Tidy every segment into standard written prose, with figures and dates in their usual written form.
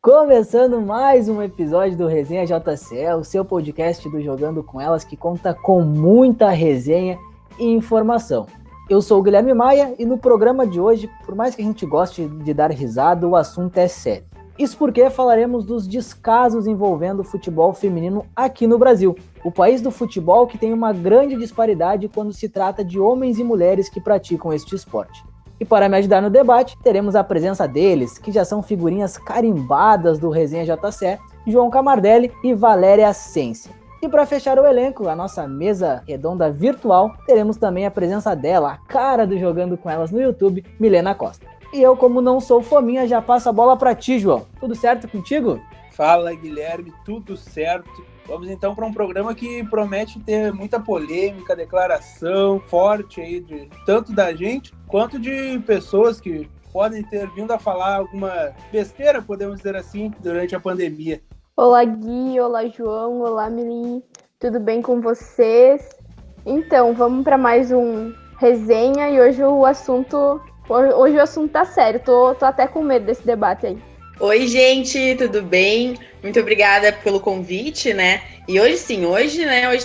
Começando mais um episódio do Resenha JCE, o seu podcast do Jogando com Elas, que conta com muita resenha e informação. Eu sou o Guilherme Maia e no programa de hoje, por mais que a gente goste de dar risada, o assunto é sério. Isso porque falaremos dos descasos envolvendo o futebol feminino aqui no Brasil, o país do futebol que tem uma grande disparidade quando se trata de homens e mulheres que praticam este esporte. E para me ajudar no debate, teremos a presença deles, que já são figurinhas carimbadas do Resenha JCE, João Camardelli e Valéria Ascensi. E para fechar o elenco, a nossa mesa redonda virtual, teremos também a presença dela, a cara do Jogando com Elas no YouTube, Milena Costa. E eu, como não sou fominha, já passo a bola para ti, João. Tudo certo contigo? Fala, Guilherme, tudo certo. Vamos então para um programa que promete ter muita polêmica, declaração forte aí, tanto da gente quanto de pessoas que podem ter vindo a falar alguma besteira, podemos dizer assim, durante a pandemia. Olá, Gui, olá, João, olá, Milinha, tudo bem com vocês? Então, vamos para mais um resenha e hoje o assunto tá sério, tô até com medo desse debate aí. Oi, gente, tudo bem? Muito obrigada pelo convite, né? E hoje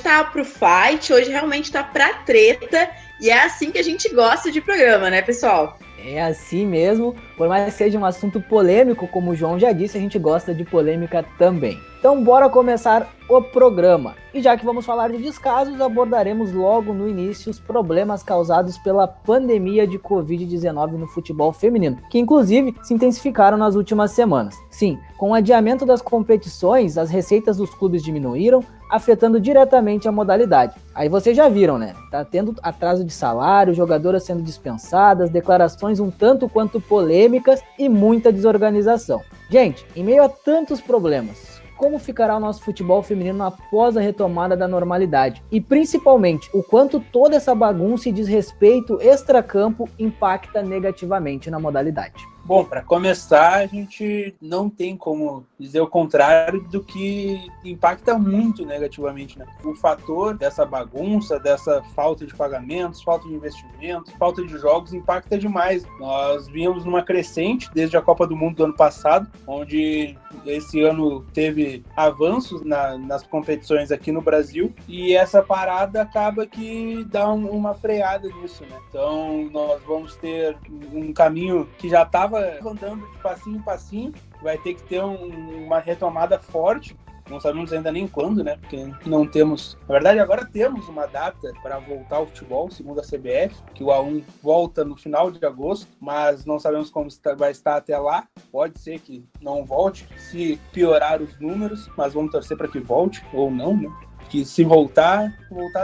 tá pro fight, hoje realmente tá pra treta, e é assim que a gente gosta de programa, né, pessoal? É assim mesmo, por mais que seja um assunto polêmico, como o João já disse, a gente gosta de polêmica também. Então bora começar o programa. E já que vamos falar de descasos, abordaremos logo no início os problemas causados pela pandemia de Covid-19 no futebol feminino, que inclusive se intensificaram nas últimas semanas. Sim, com o adiamento das competições, as receitas dos clubes diminuíram, afetando diretamente a modalidade. Aí vocês já viram, né? Tá tendo atraso de salário, jogadoras sendo dispensadas, declarações um tanto quanto polêmicas e muita desorganização. Gente, em meio a tantos problemas, como ficará o nosso futebol feminino após a retomada da normalidade? E principalmente, o quanto toda essa bagunça e desrespeito extracampo impacta negativamente na modalidade? Bom, para começar, a gente não tem como dizer o contrário do que impacta muito negativamente, né? O fator dessa bagunça, dessa falta de pagamentos, falta de investimentos, falta de jogos impacta demais. Nós vínhamos numa crescente desde a Copa do Mundo do ano passado, onde esse ano teve avanços nas competições aqui no Brasil, e essa parada acaba que dá uma freada nisso, né? Então, nós vamos ter um caminho que já estava andando de passinho em passinho, vai ter que ter uma retomada forte. Não sabemos ainda nem quando, né? Porque não temos... Na verdade, agora temos uma data para voltar ao futebol, segundo a CBF, que o A1 volta no final de agosto, mas não sabemos como vai estar até lá. Pode ser que não volte, se piorar os números, mas vamos torcer para que volte, ou não, né? Que se voltar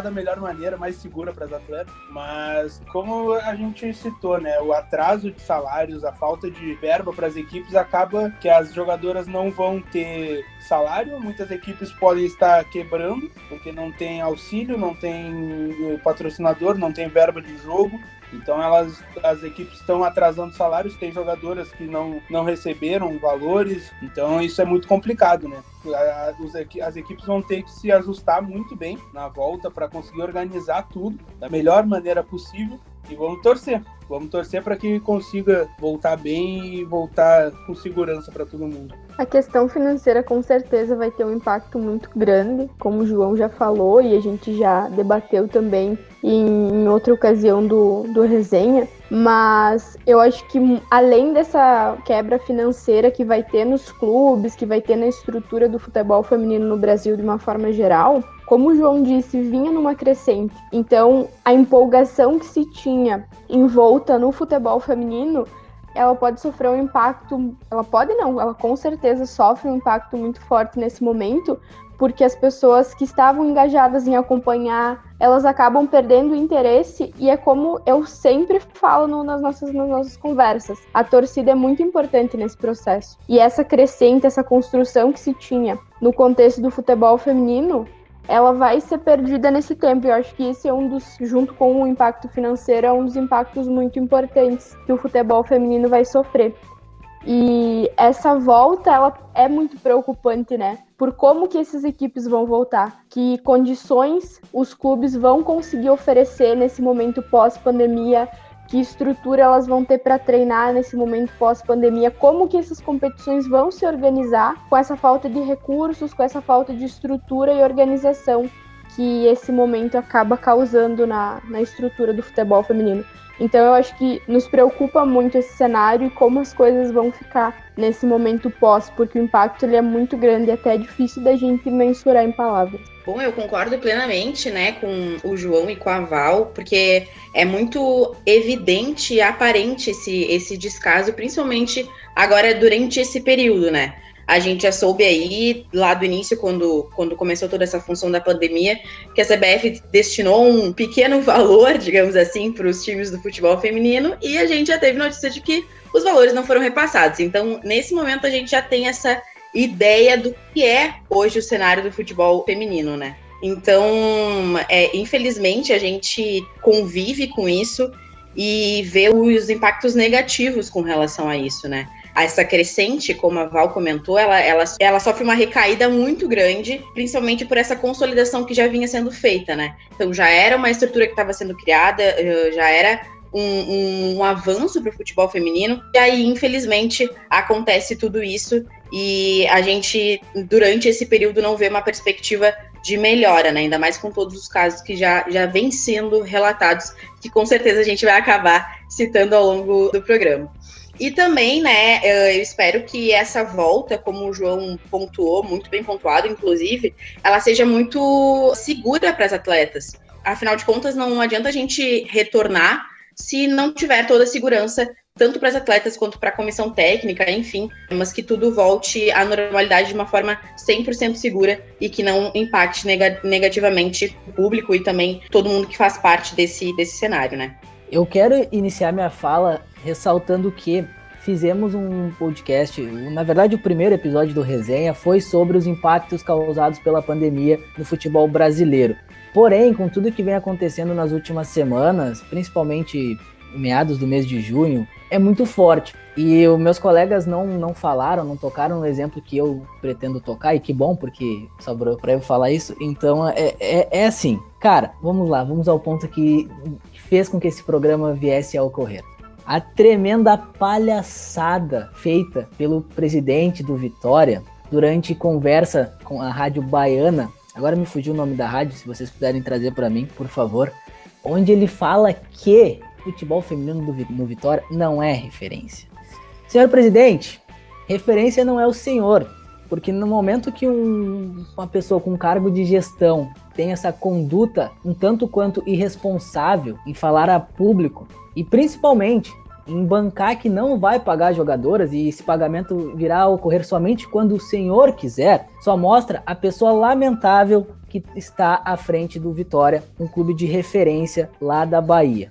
da melhor maneira, mais segura para as atletas. Mas como a gente citou, né, o atraso de salários, a falta de verba para as equipes acaba que as jogadoras não vão ter salário, muitas equipes podem estar quebrando, porque não tem auxílio, não tem patrocinador, não tem verba de jogo. Então as equipes estão atrasando salários, tem jogadoras que não receberam valores, então isso é muito complicado, né? As equipes vão ter que se ajustar muito bem na volta para conseguir organizar tudo da melhor maneira possível e vamos torcer para que consiga voltar bem e voltar com segurança para todo mundo. A questão financeira com certeza vai ter um impacto muito grande, como o João já falou e a gente já debateu também em outra ocasião do resenha, mas eu acho que além dessa quebra financeira que vai ter nos clubes, que vai ter na estrutura do futebol feminino no Brasil de uma forma geral, como o João disse, vinha numa crescente. Então, a empolgação que se tinha em volta no futebol feminino, ela pode sofrer um impacto, ela com certeza sofre um impacto muito forte nesse momento, porque as pessoas que estavam engajadas em acompanhar, elas acabam perdendo o interesse, e é como eu sempre falo nas nossas conversas, a torcida é muito importante nesse processo. E essa crescente, essa construção que se tinha no contexto do futebol feminino, ela vai ser perdida nesse tempo. Eu acho que esse é junto com o impacto financeiro, é um dos impactos muito importantes que o futebol feminino vai sofrer. E essa volta, ela é muito preocupante, né? Por como que essas equipes vão voltar, que condições os clubes vão conseguir oferecer nesse momento pós-pandemia, que estrutura elas vão ter para treinar nesse momento pós-pandemia, como que essas competições vão se organizar com essa falta de recursos, com essa falta de estrutura e organização que esse momento acaba causando na estrutura do futebol feminino. Então eu acho que nos preocupa muito esse cenário e como as coisas vão ficar nesse momento pós, porque o impacto ele é muito grande e até é difícil da gente mensurar em palavras. Bom, eu concordo plenamente, né, com o João e com a Val, porque é muito evidente e aparente esse descaso, principalmente agora durante esse período, né? A gente já soube aí, lá do início, quando começou toda essa função da pandemia, que a CBF destinou um pequeno valor, digamos assim, para os times do futebol feminino, e a gente já teve notícia de que os valores não foram repassados. Então, nesse momento, a gente já tem essa ideia do que é hoje o cenário do futebol feminino, né? Então, infelizmente, a gente convive com isso e vê os impactos negativos com relação a isso, né? Essa crescente, como a Val comentou, ela sofre uma recaída muito grande, principalmente por essa consolidação que já vinha sendo feita, né? Então já era uma estrutura que estava sendo criada, já era um avanço para o futebol feminino, e aí, infelizmente, acontece tudo isso, e a gente, durante esse período, não vê uma perspectiva de melhora, né? Ainda mais com todos os casos que já vêm sendo relatados, que com certeza a gente vai acabar citando ao longo do programa. E também, né, eu espero que essa volta, como o João pontuou, muito bem pontuado, inclusive, ela seja muito segura para as atletas. Afinal de contas, não adianta a gente retornar se não tiver toda a segurança, tanto para as atletas quanto para a comissão técnica, enfim, mas que tudo volte à normalidade de uma forma 100% segura e que não impacte negativamente o público e também todo mundo que faz parte desse cenário, né? Eu quero iniciar minha fala ressaltando que fizemos um podcast, na verdade o primeiro episódio do Resenha foi sobre os impactos causados pela pandemia no futebol brasileiro. Porém, com tudo que vem acontecendo nas últimas semanas, principalmente em meados do mês de junho, é muito forte. E os meus colegas não falaram, não tocaram no exemplo que eu pretendo tocar, e que bom, porque sobrou para eu falar isso. Então é assim, cara, vamos lá, vamos ao ponto que fez com que esse programa viesse a ocorrer. A tremenda palhaçada feita pelo presidente do Vitória durante conversa com a Rádio Baiana, agora me fugiu o nome da rádio, se vocês puderem trazer para mim, por favor, onde ele fala que o futebol feminino no Vitória não é referência. Senhor presidente, referência não é o senhor, porque no momento que uma pessoa com cargo de gestão tem essa conduta um tanto quanto irresponsável em falar a público e principalmente em bancar que não vai pagar jogadoras e esse pagamento virá a ocorrer somente quando o senhor quiser, só mostra a pessoa lamentável que está à frente do Vitória, um clube de referência lá da Bahia.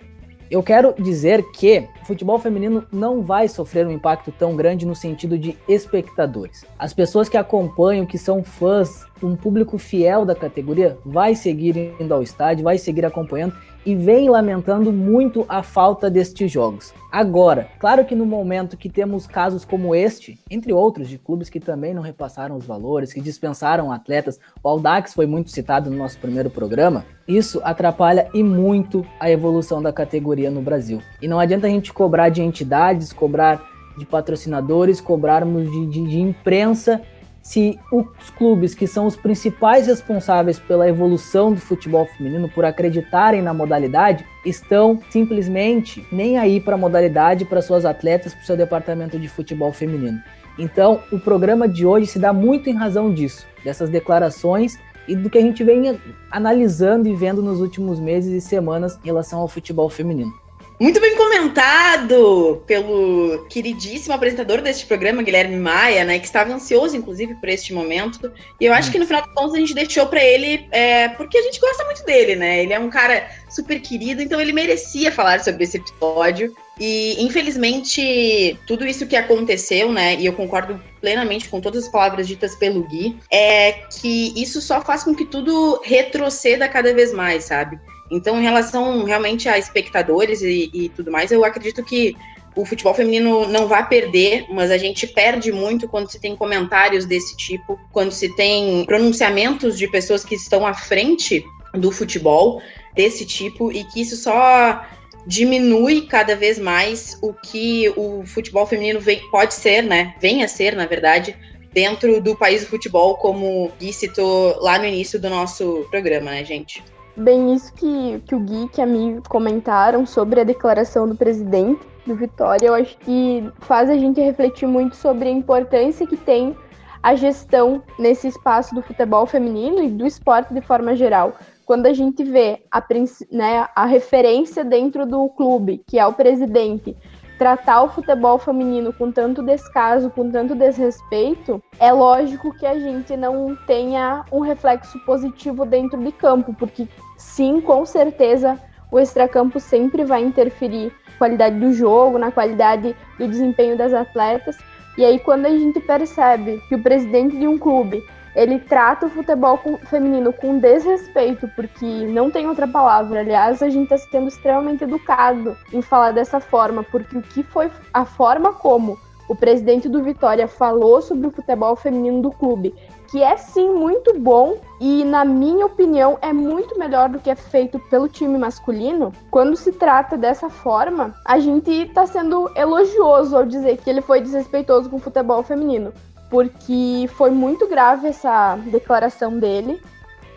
Eu quero dizer que o futebol feminino não vai sofrer um impacto tão grande no sentido de espectadores. As pessoas que acompanham, que são fãs, um público fiel da categoria, vai seguir indo ao estádio, vai seguir acompanhando e vem lamentando muito a falta destes jogos. Agora, claro que no momento que temos casos como este, entre outros de clubes que também não repassaram os valores, que dispensaram atletas, o Audax foi muito citado no nosso primeiro programa, isso atrapalha e muito a evolução da categoria no Brasil. E não adianta a gente cobrar de entidades, cobrar de patrocinadores, cobrarmos de imprensa, se os clubes que são os principais responsáveis pela evolução do futebol feminino, por acreditarem na modalidade, estão simplesmente nem aí para a modalidade, para suas atletas, para o seu departamento de futebol feminino. Então, o programa de hoje se dá muito em razão disso, dessas declarações e do que a gente vem analisando e vendo nos últimos meses e semanas em relação ao futebol feminino. Muito bem comentado pelo queridíssimo apresentador deste programa, Guilherme Maia, né, que estava ansioso, inclusive, por este momento. E eu acho que, no final de contas, a gente deixou para ele, porque a gente gosta muito dele, né? Ele é um cara super querido, então ele merecia falar sobre esse episódio. E, infelizmente, tudo isso que aconteceu, né, e eu concordo plenamente com todas as palavras ditas pelo Gui, é que isso só faz com que tudo retroceda cada vez mais, sabe? Então, em relação realmente a espectadores e tudo mais, eu acredito que o futebol feminino não vai perder, mas a gente perde muito quando se tem comentários desse tipo, quando se tem pronunciamentos de pessoas que estão à frente do futebol desse tipo, e que isso só diminui cada vez mais o que o futebol feminino pode ser, né? Venha ser, na verdade, dentro do país do futebol, como Gui citou lá no início do nosso programa, né, gente? Bem, isso que o Gui e a Mi comentaram sobre a declaração do presidente do Vitória, eu acho que faz a gente refletir muito sobre a importância que tem a gestão nesse espaço do futebol feminino e do esporte de forma geral. Quando a gente vê a referência dentro do clube, que é o presidente, tratar o futebol feminino com tanto descaso, com tanto desrespeito, é lógico que a gente não tenha um reflexo positivo dentro de campo, porque sim, com certeza, o extracampo sempre vai interferir na qualidade do jogo, na qualidade do desempenho das atletas. E aí, quando a gente percebe que o presidente de um clube ele trata o futebol feminino com desrespeito, porque não tem outra palavra. Aliás, a gente está sendo extremamente educado em falar dessa forma, porque o que foi a forma como o presidente do Vitória falou sobre o futebol feminino do clube, que é sim muito bom e, na minha opinião, é muito melhor do que é feito pelo time masculino. Quando se trata dessa forma, a gente está sendo elogioso ao dizer que ele foi desrespeitoso com o futebol feminino, porque foi muito grave essa declaração dele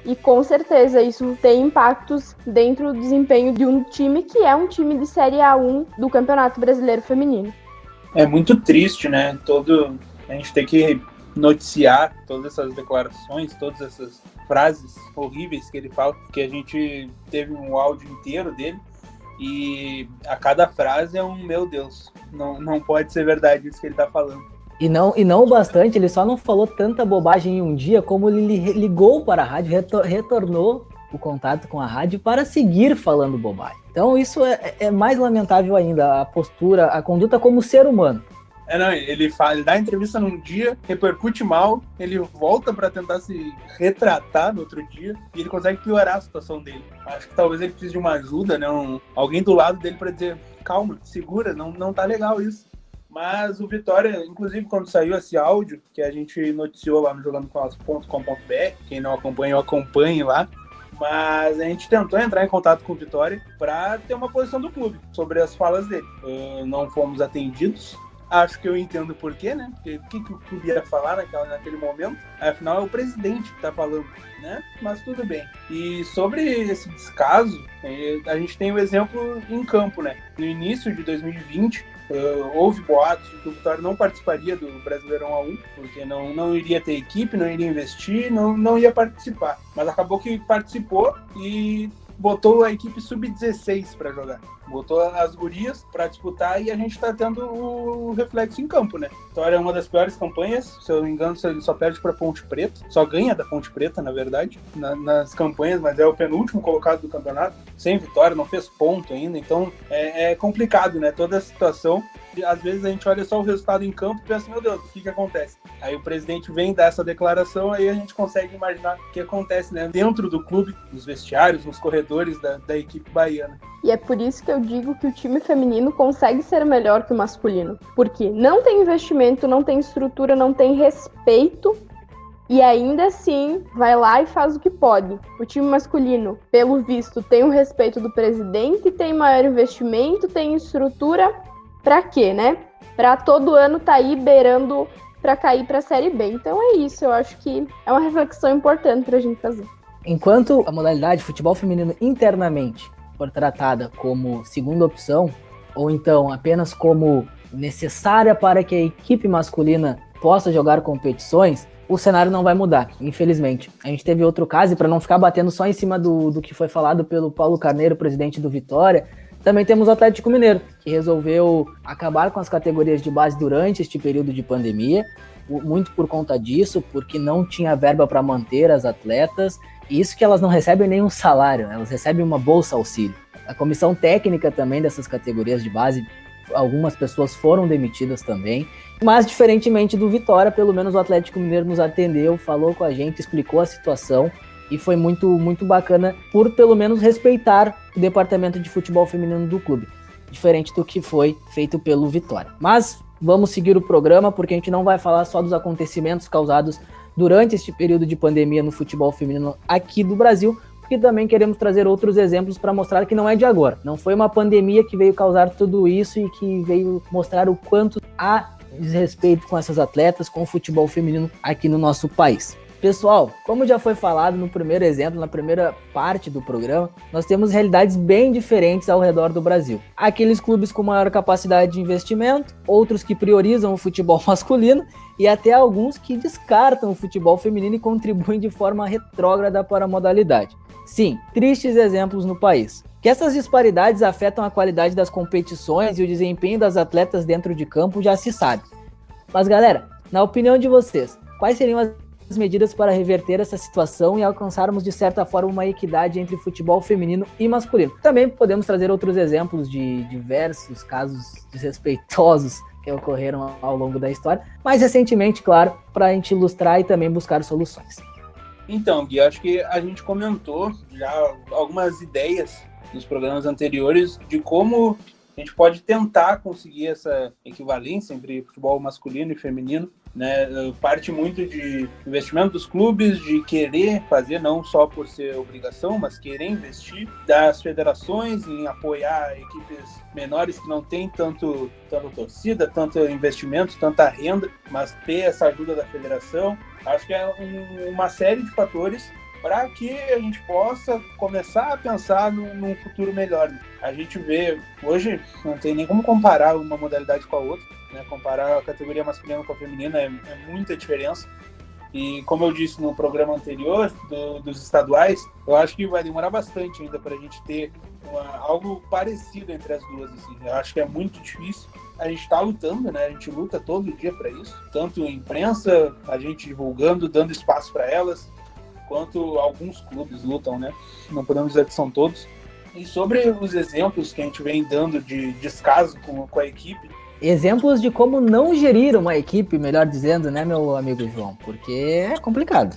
e, com certeza, isso tem impactos dentro do desempenho de um time que é um time de Série A1 do Campeonato Brasileiro Feminino. É muito triste, né? A gente tem que noticiar todas essas declarações, todas essas frases horríveis que ele fala, que a gente teve um áudio inteiro dele e a cada frase é um meu Deus, não pode ser verdade isso que ele tá falando. E não o bastante, ele só não falou tanta bobagem em um dia, como ele ligou para a rádio, retornou o contato com a rádio para seguir falando bobagem. Então isso é mais lamentável ainda, a postura, a conduta como ser humano. Ele dá entrevista num dia, repercute mal, ele volta para tentar se retratar no outro dia e ele consegue piorar a situação dele. Acho que talvez ele precise de uma ajuda, né? Alguém do lado dele para dizer, calma, segura, não tá legal isso. Mas o Vitória, inclusive quando saiu esse áudio, que a gente noticiou lá no jogandocomelas.com.br, quem não acompanha, acompanhe lá, mas a gente tentou entrar em contato com o Vitória para ter uma posição do clube sobre as falas dele. Não fomos atendidos. Acho que eu entendo por quê, né? Porque o que o clube ia falar naquele momento? Afinal, é o presidente que tá falando, né? Mas tudo bem. E sobre esse descaso, a gente tem o exemplo em campo, né? No início de 2020, houve boatos de que o Vitória não participaria do Brasileirão A1, porque não iria ter equipe, não iria investir, não ia participar. Mas acabou que participou e botou a equipe sub-16 para jogar. Botou as gurias para disputar e a gente tá tendo o reflexo em campo, né? Vitória é uma das piores campanhas, se eu não me engano, ele só perde para Ponte Preta, só ganha da Ponte Preta, na verdade, nas campanhas, mas é o penúltimo colocado do campeonato, sem vitória, não fez ponto ainda, então é complicado, né? Toda a situação. Às vezes a gente olha só o resultado em campo e pensa, meu Deus, o que acontece? Aí o presidente vem dar essa declaração, aí a gente consegue imaginar o que acontece, né? Dentro do clube, nos vestiários, nos corredores da equipe baiana. E é por isso que eu digo que o time feminino consegue ser melhor que o masculino. Porque não tem investimento, não tem estrutura, não tem respeito e ainda assim vai lá e faz o que pode. O time masculino, pelo visto, tem o respeito do presidente, tem maior investimento, tem estrutura. Pra quê, né? Pra todo ano tá aí beirando pra cair pra Série B. Então é isso, eu acho que é uma reflexão importante pra gente fazer. Enquanto a modalidade futebol feminino internamente for tratada como segunda opção, ou então apenas como necessária para que a equipe masculina possa jogar competições, o cenário não vai mudar, infelizmente. A gente teve outro caso, e para não ficar batendo só em cima do que foi falado pelo Paulo Carneiro, presidente do Vitória, também temos o Atlético Mineiro, que resolveu acabar com as categorias de base durante este período de pandemia, muito por conta disso, porque não tinha verba para manter as atletas, e isso que elas não recebem nenhum salário, elas recebem uma bolsa auxílio. A comissão técnica também dessas categorias de base, algumas pessoas foram demitidas também, mas diferentemente do Vitória, pelo menos o Atlético Mineiro nos atendeu, falou com a gente, explicou a situação, e foi muito, muito bacana por pelo menos respeitar o departamento de futebol feminino do clube, diferente do que foi feito pelo Vitória. Mas vamos seguir o programa, porque a gente não vai falar só dos acontecimentos causados durante este período de pandemia no futebol feminino aqui do Brasil, porque também queremos trazer outros exemplos para mostrar que não é de agora. Não foi uma pandemia que veio causar tudo isso e que veio mostrar o quanto há desrespeito com essas atletas, com o futebol feminino aqui no nosso país. Pessoal, como já foi falado no primeiro exemplo, na primeira parte do programa, nós temos realidades bem diferentes ao redor do Brasil. Aqueles clubes com maior capacidade de investimento, outros que priorizam o futebol masculino e até alguns que descartam o futebol feminino e contribuem de forma retrógrada para a modalidade. Sim, tristes exemplos no país. Que essas disparidades afetam a qualidade das competições e o desempenho das atletas dentro de campo já se sabe. Mas galera, na opinião de vocês, quais seriam as medidas para reverter essa situação e alcançarmos de certa forma uma equidade entre futebol feminino e masculino? Também podemos trazer outros exemplos de diversos casos desrespeitosos que ocorreram ao longo da história, mas recentemente, claro, para a gente ilustrar e também buscar soluções. Então, Gui, acho que a gente comentou já algumas ideias nos programas anteriores de como a gente pode tentar conseguir essa equivalência entre futebol masculino e feminino, né? Parte muito de investimento dos clubes, de querer fazer, não só por ser obrigação, mas querer investir, das federações em apoiar equipes menores que não têm tanta torcida, tanto investimento, tanta renda, mas ter essa ajuda da federação. Acho que é uma série de fatores para que a gente possa começar a pensar num futuro melhor. A gente vê, hoje não tem nem como comparar uma modalidade com a outra, né? Comparar a categoria masculina com a feminina é muita diferença. E como eu disse no programa anterior, dos estaduais, eu acho que vai demorar bastante ainda para a gente ter algo parecido entre as duas. Assim. Eu acho que é muito difícil. A gente está lutando, né? A gente luta todo dia para isso. Tanto a imprensa, a gente divulgando, dando espaço para elas, quanto alguns clubes lutam, né? Não podemos dizer que são todos. E sobre os exemplos que a gente vem dando de descaso com a equipe. Exemplos de como não gerir uma equipe, melhor dizendo, né, meu amigo João? Porque é complicado.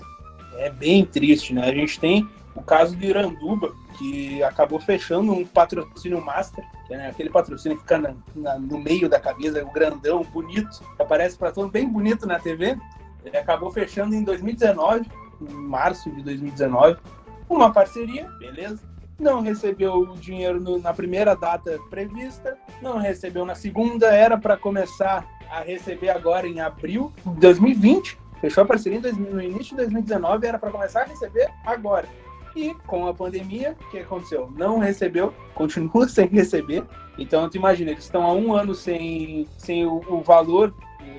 É bem triste, né? A gente tem o caso do Iranduba, que acabou fechando um patrocínio master, que é aquele patrocínio que fica no meio da camisa, o grandão, bonito, que aparece para todo bem bonito na TV. Ele acabou fechando em 2019, em março de 2019, uma parceria, beleza? Não recebeu o dinheiro na primeira data prevista, não recebeu na segunda, era para começar a receber agora em abril de 2020, fechou a parceria no início de 2019, era para começar a receber agora. E com a pandemia, o que aconteceu? Não recebeu, continua sem receber. Então, tu imagina, eles estão há um ano sem o valor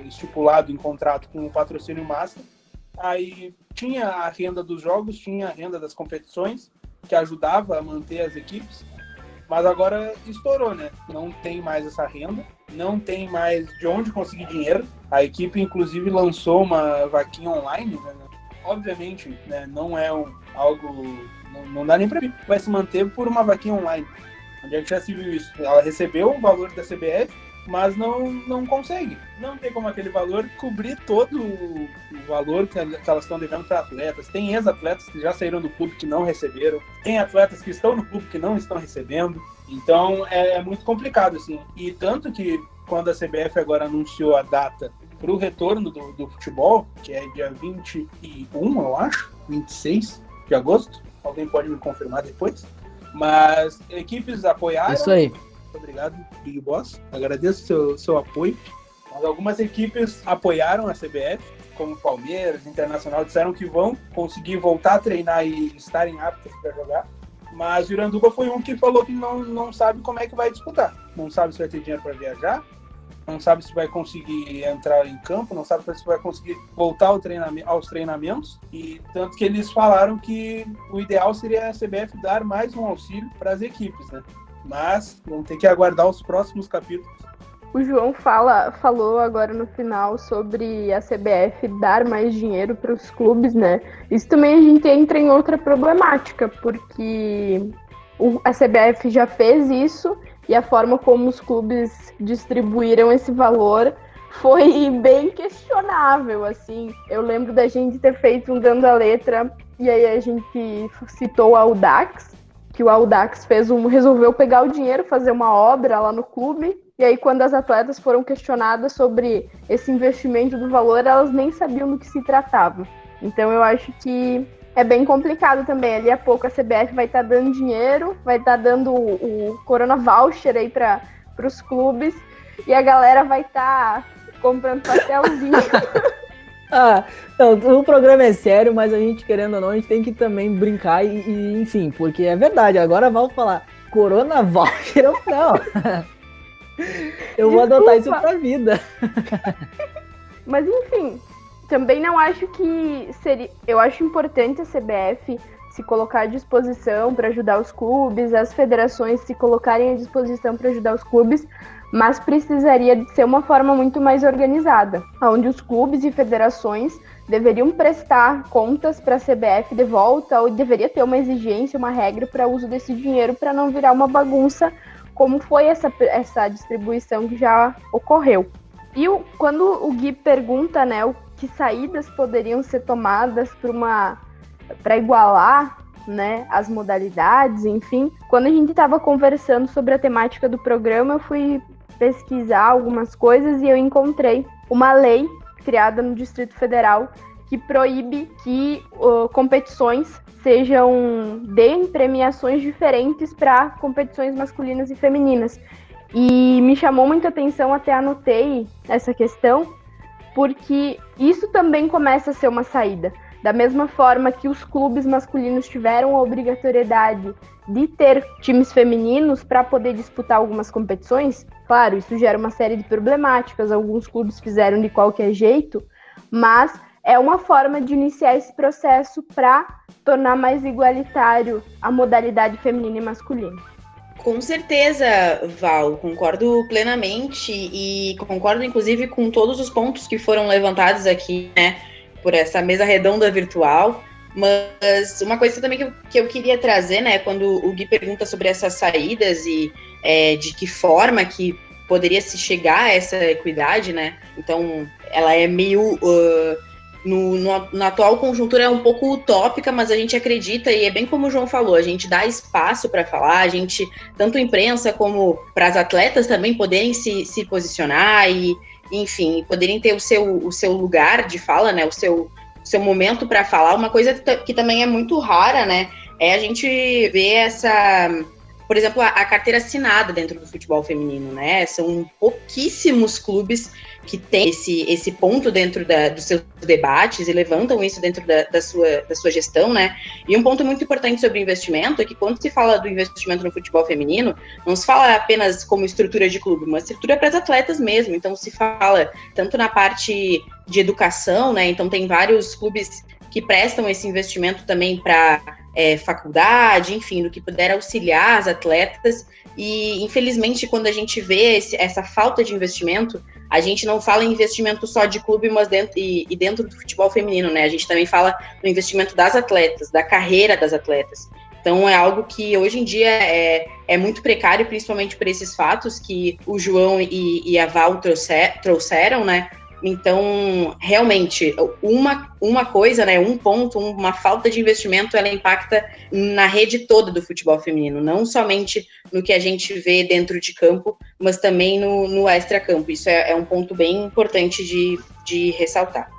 estipulado em contrato com o patrocínio master. Aí tinha a renda dos jogos, tinha a renda das competições, que ajudava a manter as equipes, mas agora estourou, né? Não tem mais essa renda, não tem mais de onde conseguir dinheiro. A equipe, inclusive, lançou uma vaquinha online, né? Obviamente, né, não é algo... Não dá nem para ver. Vai se manter por uma vaquinha online. Onde é que já se viu isso? Ela recebeu o valor da CBF, mas não consegue. Não tem como aquele valor cobrir todo o valor que elas estão devendo para atletas. Tem ex-atletas que já saíram do clube que não receberam. Tem atletas que estão no clube que não estão recebendo. Então, é muito complicado, assim. E tanto que, quando a CBF agora anunciou a data para o retorno do futebol, que é dia 21, eu acho, 26 de agosto, alguém pode me confirmar depois, mas equipes apoiaram. Isso aí. Muito obrigado, Big Boss, agradeço seu apoio. Mas algumas equipes apoiaram a CBF, como Palmeiras, Internacional, disseram que vão conseguir voltar a treinar e estarem aptos para jogar, mas o Iranduba foi um que falou que não sabe como é que vai disputar, não sabe se vai ter dinheiro para viajar, não sabe se vai conseguir entrar em campo, não sabe se vai conseguir voltar aos treinamentos, e tanto que eles falaram que o ideal seria a CBF dar mais um auxílio para as equipes, né? Mas vamos ter que aguardar os próximos capítulos. O João falou agora no final sobre a CBF dar mais dinheiro para os clubes, né? Isso também a gente entra em outra problemática, porque a CBF já fez isso e a forma como os clubes distribuíram esse valor foi bem questionável, assim. Eu lembro da gente ter feito um Dando a Letra e aí a gente citou o Audax, que o Audax resolveu pegar o dinheiro, fazer uma obra lá no clube, e aí quando as atletas foram questionadas sobre esse investimento do valor, elas nem sabiam do que se tratava. Então eu acho que É bem complicado também. Ali a pouco a CBF vai estar dando dinheiro, vai estar dando o Corona Voucher aí para os clubes e a galera vai estar comprando pastelzinho. Não, o programa é sério, mas a gente, querendo ou não, a gente tem que também brincar enfim, porque é verdade. Agora vão falar Corona Voucher, não. Eu vou adotar isso pra vida. Mas enfim, também não acho que seria... Eu acho importante a CBF se colocar à disposição para ajudar os clubes, as federações se colocarem à disposição para ajudar os clubes, mas precisaria de ser uma forma muito mais organizada, onde os clubes e federações deveriam prestar contas para a CBF de volta, ou deveria ter uma exigência, uma regra para o uso desse dinheiro para não virar uma bagunça, como foi essa distribuição que já ocorreu. E quando o Gui pergunta, né, o que saídas poderiam ser tomadas para igualar, né, as modalidades, enfim, quando a gente estava conversando sobre a temática do programa, eu fui pesquisar algumas coisas e eu encontrei uma lei criada no Distrito Federal que proíbe que competições deem premiações diferentes para competições masculinas e femininas. E me chamou muita atenção, até anotei essa questão, porque isso também começa a ser uma saída. Da mesma forma que os clubes masculinos tiveram a obrigatoriedade de ter times femininos para poder disputar algumas competições, claro, isso gera uma série de problemáticas, alguns clubes fizeram de qualquer jeito, mas é uma forma de iniciar esse processo para tornar mais igualitário a modalidade feminina e masculina. Com certeza, Val, concordo plenamente e concordo inclusive com todos os pontos que foram levantados aqui, né, por essa mesa redonda virtual. Mas uma coisa também que eu queria trazer, né, quando o Gui pergunta sobre essas saídas e de que forma que poderia se chegar a essa equidade, né, então ela é meio... na atual conjuntura é um pouco utópica, mas a gente acredita, e é bem como o João falou, a gente dá espaço para falar, a gente, tanto a imprensa como para as atletas também poderem se posicionar e, enfim, poderem ter o seu lugar de fala, né, o seu momento para falar. Uma coisa que também é muito rara, né, é a gente ver por exemplo, a carteira assinada dentro do futebol feminino, né? São pouquíssimos clubes que têm esse ponto dentro dos seus debates e levantam isso dentro da sua gestão, né? E um ponto muito importante sobre investimento é que quando se fala do investimento no futebol feminino, não se fala apenas como estrutura de clube, mas estrutura para as atletas mesmo. Então se fala tanto na parte de educação, né? Então tem vários clubes que prestam esse investimento também para faculdade, enfim, do que puder auxiliar as atletas. E infelizmente quando a gente vê essa falta de investimento, a gente não fala em investimento só de clube, mas dentro do futebol feminino, né? A gente também fala no investimento das atletas, da carreira das atletas. Então é algo que hoje em dia é muito precário, principalmente por esses fatos que o João e a Val trouxeram, né? Então, realmente, uma coisa, né, um ponto, uma falta de investimento, ela impacta na rede toda do futebol feminino, não somente no que a gente vê dentro de campo, mas também no extracampo. Isso é um ponto bem importante de ressaltar.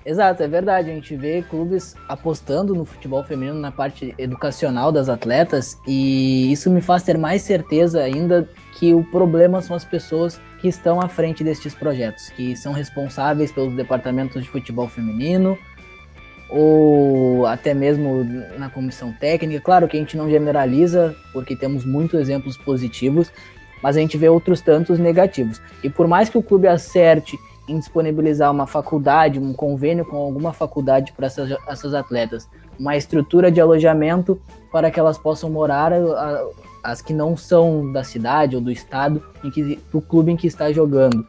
Exato, é verdade. A gente vê clubes apostando no futebol feminino na parte educacional das atletas, e isso me faz ter mais certeza ainda que o problema são as pessoas que estão à frente destes projetos, que são responsáveis pelos departamentos de futebol feminino, ou até mesmo na comissão técnica. Claro que a gente não generaliza, porque temos muitos exemplos positivos, mas a gente vê outros tantos negativos. E por mais que o clube acerte em disponibilizar uma faculdade, um convênio com alguma faculdade para essas atletas, uma estrutura de alojamento para que elas possam morar, as que não são da cidade ou do estado, do clube em que está jogando.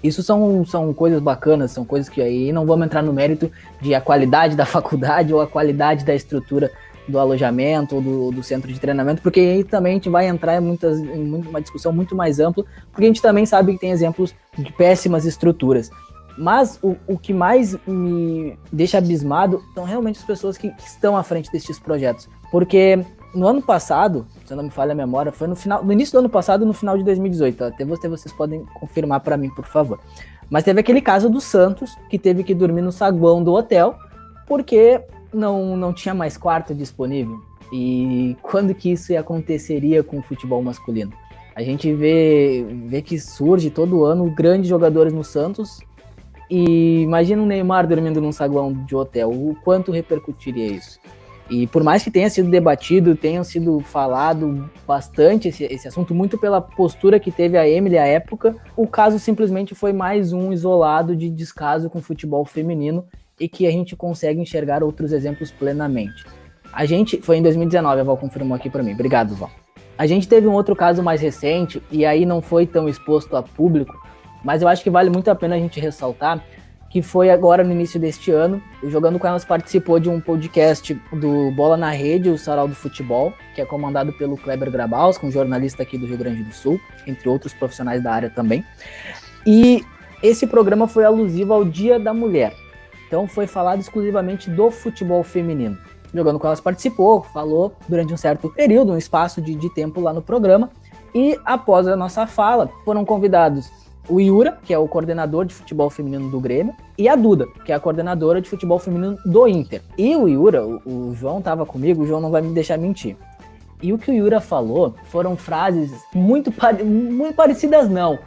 Isso são coisas bacanas, são coisas que aí não vamos entrar no mérito de a qualidade da faculdade ou a qualidade da estrutura do alojamento ou do centro de treinamento, porque aí também a gente vai entrar em uma discussão muito mais ampla, porque a gente também sabe que tem exemplos de péssimas estruturas. Mas o que mais me deixa abismado são realmente as pessoas que estão à frente destes projetos. Porque no ano passado, se eu não me falha a memória, foi no início do ano passado, no final de 2018. Até vocês podem confirmar para mim, por favor. Mas teve aquele caso do Santos, que teve que dormir no saguão do hotel, porque não tinha mais quarto disponível? E quando que isso aconteceria com o futebol masculino? A gente vê que surge todo ano grandes jogadores no Santos, e imagina o Neymar dormindo num saguão de hotel, o quanto repercutiria isso? E por mais que tenha sido debatido, tenha sido falado bastante esse assunto, muito pela postura que teve a Emily à época, o caso simplesmente foi mais um isolado de descaso com o futebol feminino, e que a gente consegue enxergar outros exemplos plenamente. Foi em 2019, a Val confirmou aqui para mim. Obrigado, Val. A gente teve um outro caso mais recente, e aí não foi tão exposto a público, mas eu acho que vale muito a pena a gente ressaltar, que foi agora no início deste ano. O Jogando com Elas participou de um podcast do Bola na Rede, o Sarau do Futebol, que é comandado pelo Kleber Grabaus, um jornalista aqui do Rio Grande do Sul, entre outros profissionais da área também. E esse programa foi alusivo ao Dia da Mulher. Então foi falado exclusivamente do futebol feminino. Jogando com Elas participou, falou durante um certo período, um espaço de tempo lá no programa. E após a nossa fala, foram convidados o Yura, que é o coordenador de futebol feminino do Grêmio, e a Duda, que é a coordenadora de futebol feminino do Inter. E o Yura, o João estava comigo, o João não vai me deixar mentir. E o que o Yura falou foram frases muito parecidas não,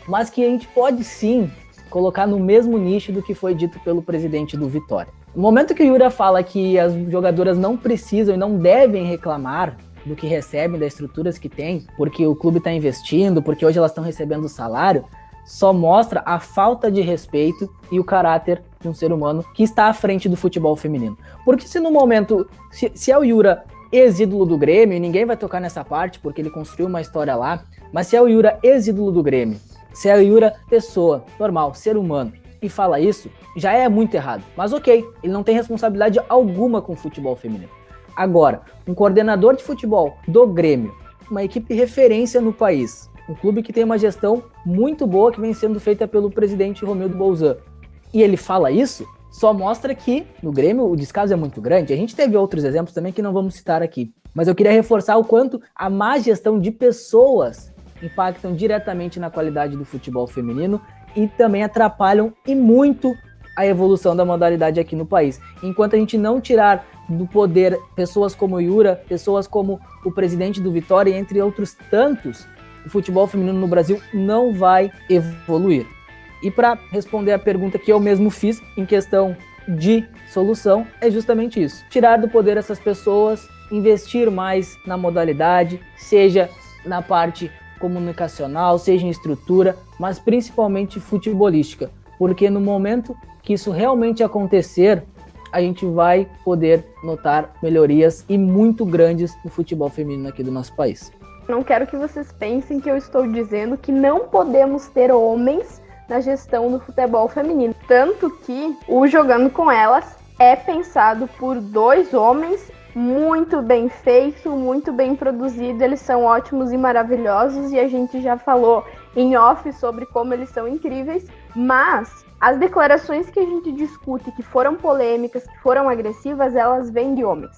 mas que a gente pode sim colocar no mesmo nicho do que foi dito pelo presidente do Vitória. No momento que o Yura fala que as jogadoras não precisam e não devem reclamar do que recebem, das estruturas que tem, porque o clube está investindo, porque hoje elas estão recebendo salário, só mostra a falta de respeito e o caráter de um ser humano que está à frente do futebol feminino. Porque se no momento, se é o Yura ex-ídolo do Grêmio, e ninguém vai tocar nessa parte porque ele construiu uma história lá, mas se é o Yura ex-ídolo do Grêmio, se é o Yura pessoa, normal, ser humano, e fala isso, já é muito errado. Mas ok, ele não tem responsabilidade alguma com o futebol feminino. Agora, um coordenador de futebol do Grêmio, uma equipe referência no país, um clube que tem uma gestão muito boa que vem sendo feita pelo presidente Romildo Bolzan, e ele fala isso, só mostra que no Grêmio o descaso é muito grande. A gente teve outros exemplos também que não vamos citar aqui, mas eu queria reforçar o quanto a má gestão de pessoas impactam diretamente na qualidade do futebol feminino e também atrapalham e muito a evolução da modalidade aqui no país. Enquanto a gente não tirar do poder pessoas como o Yura, pessoas como o presidente do Vitória, entre outros tantos, o futebol feminino no Brasil não vai evoluir. E para responder a pergunta que eu mesmo fiz em questão de solução, é justamente isso. Tirar do poder essas pessoas, investir mais na modalidade, seja na parte comunicacional, seja em estrutura, mas principalmente futebolística. Porque no momento que isso realmente acontecer, a gente vai poder notar melhorias e muito grandes no futebol feminino aqui do nosso país. Não quero que vocês pensem que eu estou dizendo que não podemos ter homens na gestão do futebol feminino. Tanto que o Jogando com Elas é pensado por 2 homens, muito bem feito, muito bem produzido. Eles são ótimos e maravilhosos e a gente já falou em off sobre como eles são incríveis, mas as declarações que a gente discute, que foram polêmicas, que foram agressivas, elas vêm de homens.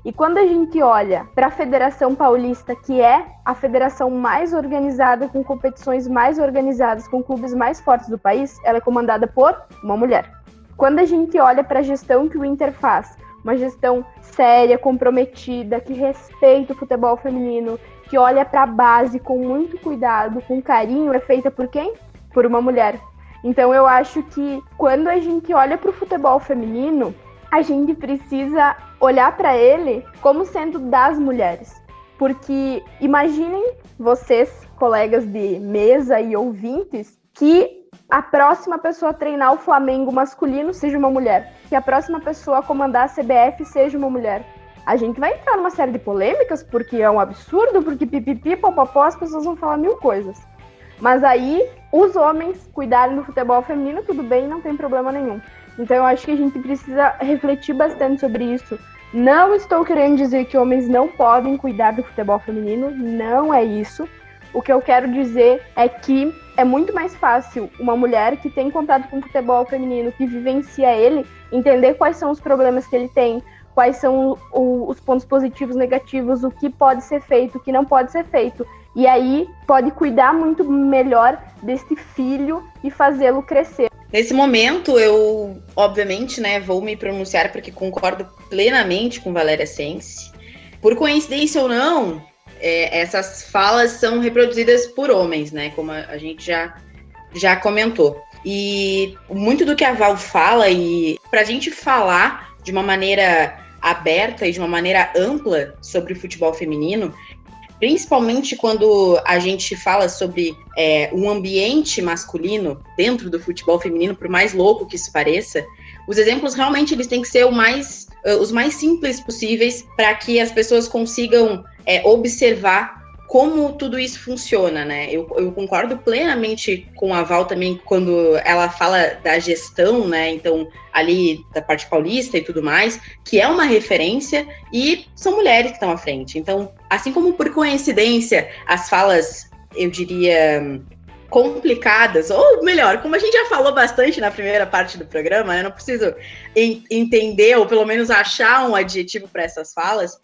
E quando a gente olha para a Federação Paulista, que é a federação mais organizada, com competições mais organizadas, com clubes mais fortes do país, ela é comandada por uma mulher. Quando a gente olha para a gestão que o Inter faz, uma gestão séria, comprometida, que respeita o futebol feminino, que olha para a base com muito cuidado, com carinho, é feita por quem? Por uma mulher. Então eu acho que quando a gente olha para o futebol feminino, a gente precisa olhar para ele como sendo das mulheres. Porque imaginem vocês, colegas de mesa e ouvintes, que a próxima pessoa a treinar o Flamengo masculino seja uma mulher. Que a próxima pessoa a comandar a CBF seja uma mulher. A gente vai entrar numa série de polêmicas, porque é um absurdo, porque pipipi, popopó, as pessoas vão falar 1000 coisas. Mas aí, os homens cuidarem do futebol feminino, tudo bem, não tem problema nenhum. Então eu acho que a gente precisa refletir bastante sobre isso. Não estou querendo dizer que homens não podem cuidar do futebol feminino, não é isso. O que eu quero dizer é que é muito mais fácil uma mulher que tem contato com o futebol feminino, que vivencia ele, entender quais são os problemas que ele tem, quais são os pontos positivos, negativos, o que pode ser feito, o que não pode ser feito. E aí pode cuidar muito melhor desse filho e fazê-lo crescer. Nesse momento, eu, obviamente, né, vou me pronunciar porque concordo plenamente com Valéria Sense. Por coincidência ou não, essas falas são reproduzidas por homens, né, como a gente já comentou. E muito do que a Val fala, e para a gente falar de uma maneira aberta e de uma maneira ampla sobre o futebol feminino, principalmente quando a gente fala sobre um ambiente masculino dentro do futebol feminino, por mais louco que isso pareça, os exemplos realmente eles têm que ser os mais simples possíveis para que as pessoas consigam observar como tudo isso funciona, né? Eu concordo plenamente com a Val também quando ela fala da gestão, né? Então, ali da parte paulista e tudo mais, que é uma referência e são mulheres que estão à frente. Então, assim como por coincidência as falas, eu diria, complicadas, ou melhor, como a gente já falou bastante na primeira parte do programa, eu não preciso entender ou pelo menos achar um adjetivo para essas falas,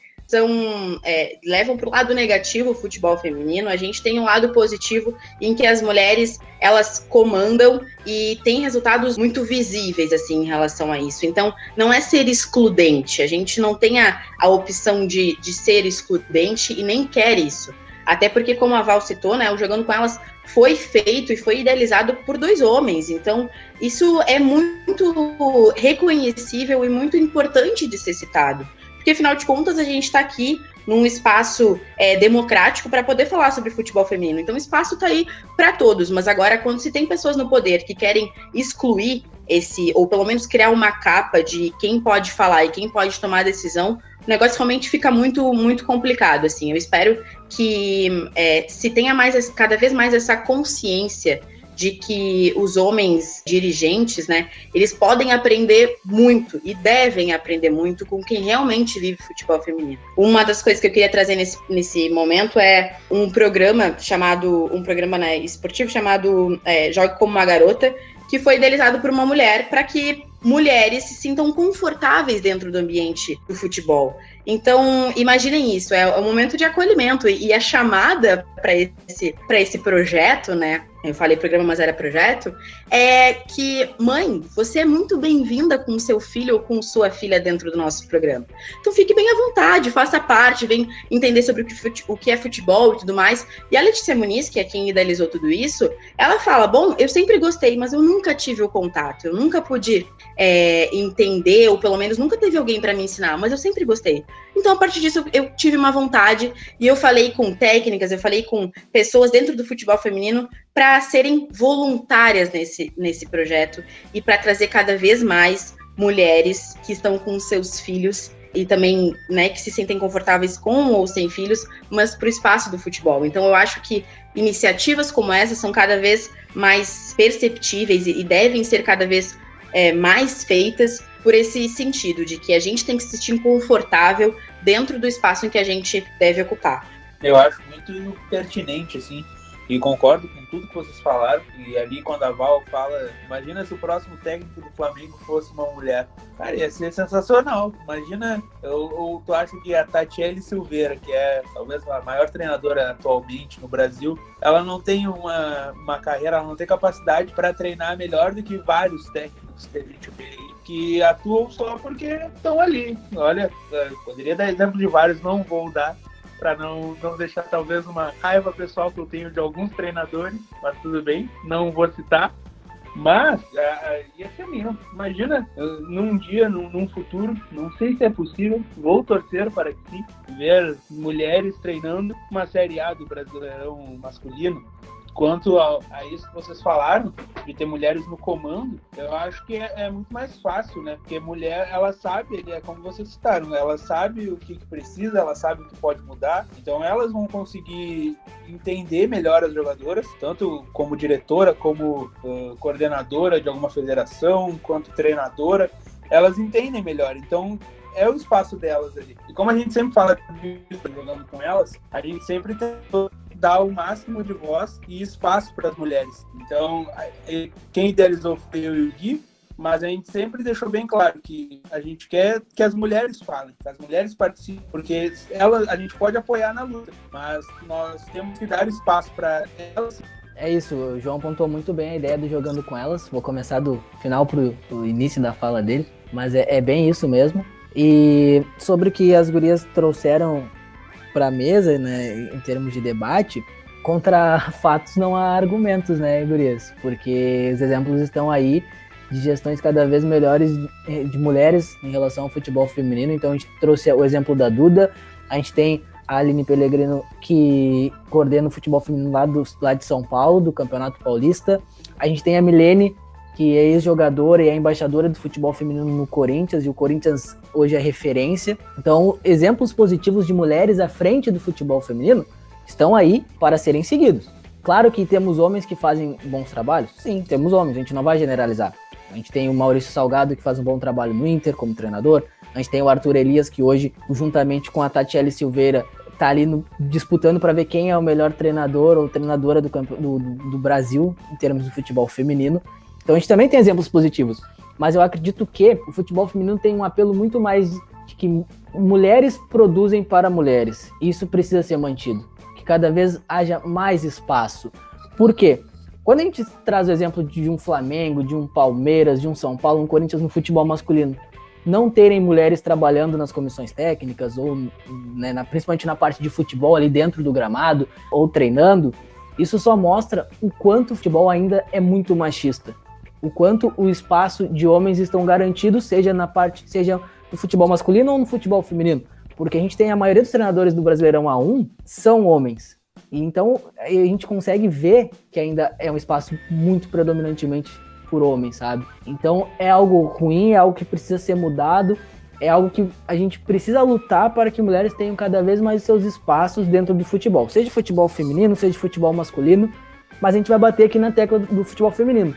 levam para o lado negativo o futebol feminino. A gente tem um lado positivo em que as mulheres elas comandam e tem resultados muito visíveis assim em relação a isso. Então não é ser excludente, a gente não tem a opção de ser excludente e nem quer isso, até porque, como a Val citou, né, o Jogando com Elas foi feito e foi idealizado por 2 homens, então isso é muito reconhecível e muito importante de ser citado. Porque, afinal de contas, a gente está aqui num espaço democrático para poder falar sobre futebol feminino. Então, o espaço está aí para todos. Mas agora, quando se tem pessoas no poder que querem excluir ou pelo menos criar uma capa de quem pode falar e quem pode tomar a decisão, o negócio realmente fica muito, muito complicado. Assim. Eu espero que se tenha cada vez mais essa consciência de que os homens dirigentes, né, eles podem aprender muito e devem aprender muito com quem realmente vive futebol feminino. Uma das coisas que eu queria trazer nesse momento é um programa né, esportivo chamado Jogue Como Uma Garota, que foi idealizado por uma mulher para que mulheres se sintam confortáveis dentro do ambiente do futebol. Então, imaginem isso, é um momento de acolhimento e a chamada para esse projeto, né? Eu falei programa, mas era projeto, é que, mãe, você é muito bem-vinda com seu filho ou com sua filha dentro do nosso programa. Então fique bem à vontade, faça parte, vem entender sobre o que é futebol e tudo mais. E a Letícia Muniz, que é quem idealizou tudo isso, ela fala, bom, eu sempre gostei, mas eu nunca tive o contato, eu nunca pude entender, ou pelo menos nunca teve alguém para me ensinar, mas eu sempre gostei. Então, a partir disso, eu tive uma vontade e eu falei com técnicas, eu falei com pessoas dentro do futebol feminino para serem voluntárias nesse projeto e para trazer cada vez mais mulheres que estão com seus filhos e também, né, que se sentem confortáveis com ou sem filhos, mas para o espaço do futebol. Então, eu acho que iniciativas como essa são cada vez mais perceptíveis e devem ser cada vez mais feitas por esse sentido, de que a gente tem que se sentir confortável dentro do espaço em que a gente deve ocupar. Eu acho muito pertinente, assim, e concordo com tudo que vocês falaram. E ali, quando a Val fala, imagina se o próximo técnico do Flamengo fosse uma mulher. Cara, ia ser sensacional. Imagina, tu acha que a Tatiele Silveira, que é talvez a maior treinadora atualmente no Brasil, ela não tem uma carreira, ela não tem capacidade para treinar melhor do que vários técnicos que a gente vê aí, que atuam só porque estão ali. Olha, poderia dar exemplo de vários, não vou dar, para não deixar talvez uma raiva pessoal que eu tenho de alguns treinadores, mas tudo bem, não vou citar. Mas ia ser mesmo. Imagina, num dia, num futuro, não sei se é possível, vou torcer para que sim, ver mulheres treinando uma Série A do Brasileirão masculino. Quanto a isso que vocês falaram, de ter mulheres no comando, eu acho que é muito mais fácil, né? Porque mulher, ela sabe, como vocês citaram, ela sabe o que precisa, ela sabe o que pode mudar, então elas vão conseguir entender melhor as jogadoras, tanto como diretora, como coordenadora de alguma federação, quanto treinadora, elas entendem melhor, então é o espaço delas ali. E como a gente sempre fala jogando com elas, a gente sempre tentou dar o máximo de voz e espaço para as mulheres. Então, quem idealizou foi eu e o Gui, mas a gente sempre deixou bem claro que a gente quer que as mulheres falem, que as mulheres participem, porque a gente pode apoiar na luta, mas nós temos que dar espaço para elas É isso, o João apontou muito bem a ideia do jogando com elas. Vou começar do final pro início da fala dele, mas é bem isso mesmo. E sobre o que as gurias trouxeram pra mesa, né, em termos de debate, contra fatos não há argumentos, né, gurias? Porque os exemplos estão aí de gestões cada vez melhores de mulheres em relação ao futebol feminino. Então a gente trouxe o exemplo da Duda, a gente tem a Aline Pellegrino, que coordena o futebol feminino lá de São Paulo, do Campeonato Paulista. A gente tem a Milene, que é ex-jogadora e é embaixadora do futebol feminino no Corinthians, e o Corinthians hoje é referência. Então, exemplos positivos de mulheres à frente do futebol feminino estão aí para serem seguidos. Claro que temos homens que fazem bons trabalhos? Sim, temos homens, a gente não vai generalizar. A gente tem o Maurício Salgado, que faz um bom trabalho no Inter como treinador. A gente tem o Arthur Elias, que hoje, juntamente com a Tatiele Silveira, tá ali disputando para ver quem é o melhor treinador ou treinadora do Brasil em termos de futebol feminino. Então a gente também tem exemplos positivos, mas eu acredito que o futebol feminino tem um apelo muito mais de que mulheres produzem para mulheres, e isso precisa ser mantido, que cada vez haja mais espaço. Por quê? Quando a gente traz o exemplo de um Flamengo, de um Palmeiras, de um São Paulo, um Corinthians no futebol masculino, não terem mulheres trabalhando nas comissões técnicas, ou né, principalmente na parte de futebol ali dentro do gramado, ou treinando, isso só mostra o quanto o futebol ainda é muito machista. O quanto o espaço de homens estão garantidos, seja no futebol masculino ou no futebol feminino. Porque a gente tem a maioria dos treinadores do Brasileirão A1 são homens. E então a gente consegue ver que ainda é um espaço muito predominantemente por homens, sabe? Então é algo ruim, é algo que precisa ser mudado, é algo que a gente precisa lutar para que mulheres tenham cada vez mais seus espaços dentro do futebol. Seja futebol feminino, seja futebol masculino, mas a gente vai bater aqui na tecla do futebol feminino.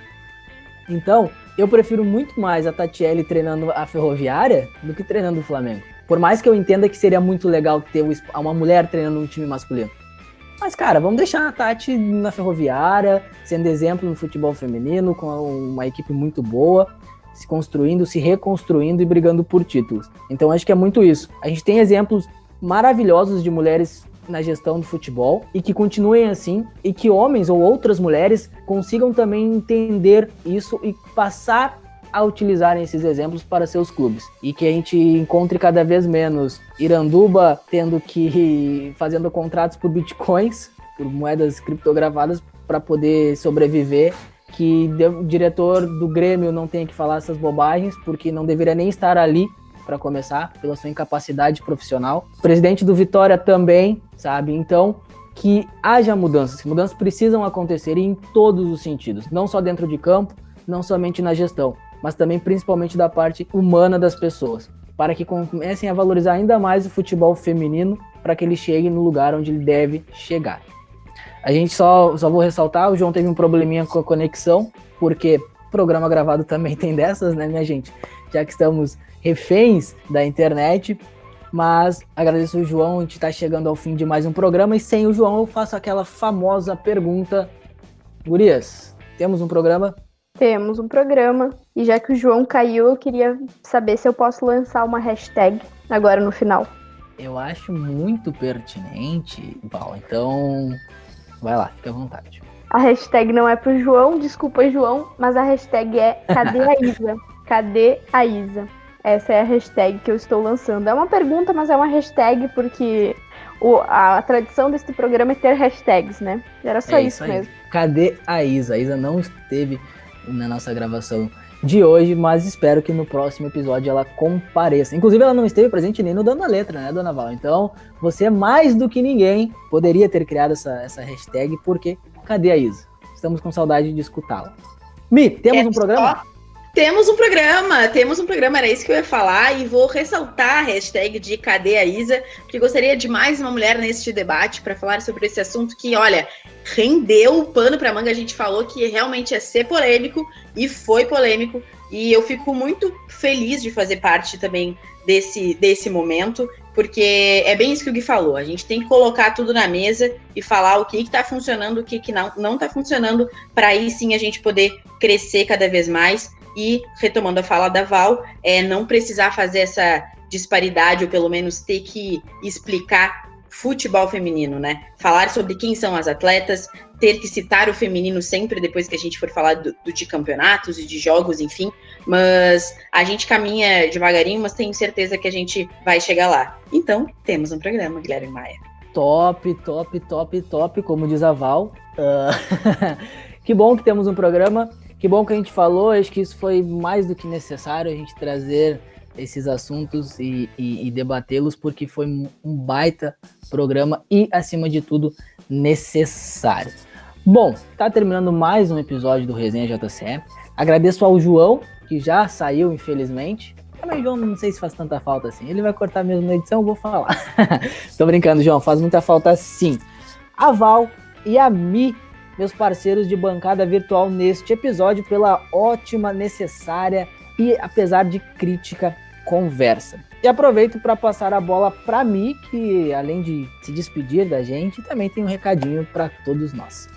Então, eu prefiro muito mais a Tatiele treinando a Ferroviária do que treinando o Flamengo. Por mais que eu entenda que seria muito legal ter uma mulher treinando um time masculino. Mas, cara, vamos deixar a Tati na Ferroviária, sendo exemplo no futebol feminino, com uma equipe muito boa, se construindo, se reconstruindo e brigando por títulos. Então, acho que é muito isso. A gente tem exemplos maravilhosos de mulheres na gestão do futebol, e que continuem assim, e que homens ou outras mulheres consigam também entender isso e passar a utilizarem esses exemplos para seus clubes, e que a gente encontre cada vez menos Iranduba fazendo contratos por bitcoins, por moedas criptografadas para poder sobreviver, que o diretor do Grêmio não tenha que falar essas bobagens, porque não deveria nem estar ali para começar, pela sua incapacidade profissional. O presidente do Vitória também, sabe? Então, que haja mudanças. Mudanças precisam acontecer em todos os sentidos, não só dentro de campo, não somente na gestão, mas também principalmente da parte humana das pessoas, para que comecem a valorizar ainda mais o futebol feminino, para que ele chegue no lugar onde ele deve chegar. A gente só vou ressaltar, o João teve um probleminha com a conexão, porque programa gravado também tem dessas, né, minha gente? Já que estamos reféns da internet, mas agradeço o João, a gente está chegando ao fim de mais um programa, e sem o João eu faço aquela famosa pergunta: gurias, temos um programa? Temos um programa, e já que o João caiu, eu queria saber se eu posso lançar uma hashtag agora no final. Eu acho muito pertinente, Val, então vai lá, fica à vontade. A hashtag não é pro João, desculpa, João, mas a hashtag é Cadê a Isa? Cadê a Isa? Essa é a hashtag que eu estou lançando. É uma pergunta, mas é uma hashtag porque a tradição deste programa é ter hashtags, né? Era só isso mesmo. Cadê a Isa? A Isa não esteve na nossa gravação de hoje, mas espero que no próximo episódio ela compareça. Inclusive, ela não esteve presente nem no Dando a Letra, né, dona Val? Então, você mais do que ninguém poderia ter criado essa hashtag, porque cadê a Isa? Estamos com saudade de escutá-la. Mi, temos um programa? Temos um programa, era isso que eu ia falar, e vou ressaltar a hashtag de Cadê a Isa, porque gostaria de mais uma mulher neste debate para falar sobre esse assunto que, olha, rendeu o pano para manga. A gente falou que realmente ia ser polêmico, e foi polêmico, e eu fico muito feliz de fazer parte também desse momento, porque é bem isso que o Gui falou, a gente tem que colocar tudo na mesa e falar o que está funcionando, o que não está funcionando, para aí sim a gente poder crescer cada vez mais. E, retomando a fala da Val, não precisar fazer essa disparidade, ou pelo menos ter que explicar futebol feminino, né? Falar sobre quem são as atletas, ter que citar o feminino sempre depois que a gente for falar de campeonatos e de jogos, enfim. Mas a gente caminha devagarinho, mas tenho certeza que a gente vai chegar lá. Então, temos um programa, Guilherme Maia. Top, top, top, top, como diz a Val. Que bom que temos um programa, que bom que a gente falou, acho que isso foi mais do que necessário, a gente trazer esses assuntos e debatê-los, porque foi um baita programa e, acima de tudo, necessário. Bom, tá terminando mais um episódio do Resenha JCE. Agradeço ao João, que já saiu, infelizmente. Mas o João não sei se faz tanta falta assim. Ele vai cortar mesmo na edição, eu vou falar. Tô brincando, João, faz muita falta sim. A Val e a Mi, meus parceiros de bancada virtual neste episódio, pela ótima, necessária e, apesar de crítica, conversa. E aproveito para passar a bola para Mi, que além de se despedir da gente, também tem um recadinho para todos nós.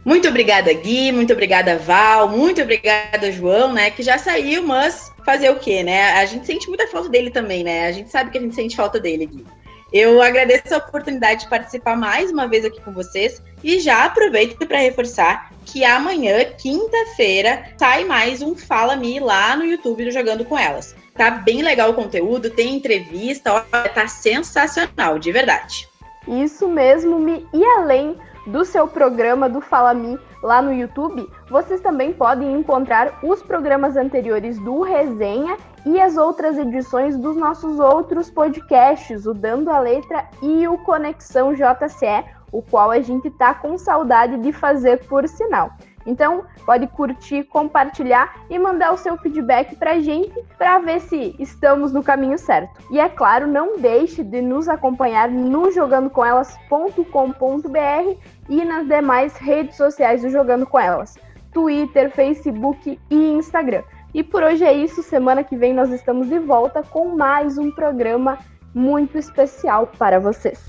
Muito obrigada, Gui, muito obrigada, Val, muito obrigada, João, né, que já saiu, mas fazer o quê, né? A gente sente muita falta dele também, né? A gente sabe que a gente sente falta dele, Gui. Eu agradeço a oportunidade de participar mais uma vez aqui com vocês e já aproveito para reforçar que amanhã, quinta-feira, sai mais um Fala Mi lá no YouTube do Jogando Com Elas. Tá bem legal o conteúdo, tem entrevista, olha, tá sensacional, de verdade. Isso mesmo, Mi. E além do seu programa do Fala Mi lá no YouTube, vocês também podem encontrar os programas anteriores do Resenha e as outras edições dos nossos outros podcasts, o Dando a Letra e o Conexão JCE, o qual a gente tá com saudade de fazer, por sinal. Então, pode curtir, compartilhar e mandar o seu feedback pra gente para ver se estamos no caminho certo. E é claro, não deixe de nos acompanhar no jogandocomelas.com.br e nas demais redes sociais do Jogando Com Elas, Twitter, Facebook e Instagram. E por hoje é isso, semana que vem nós estamos de volta com mais um programa muito especial para vocês.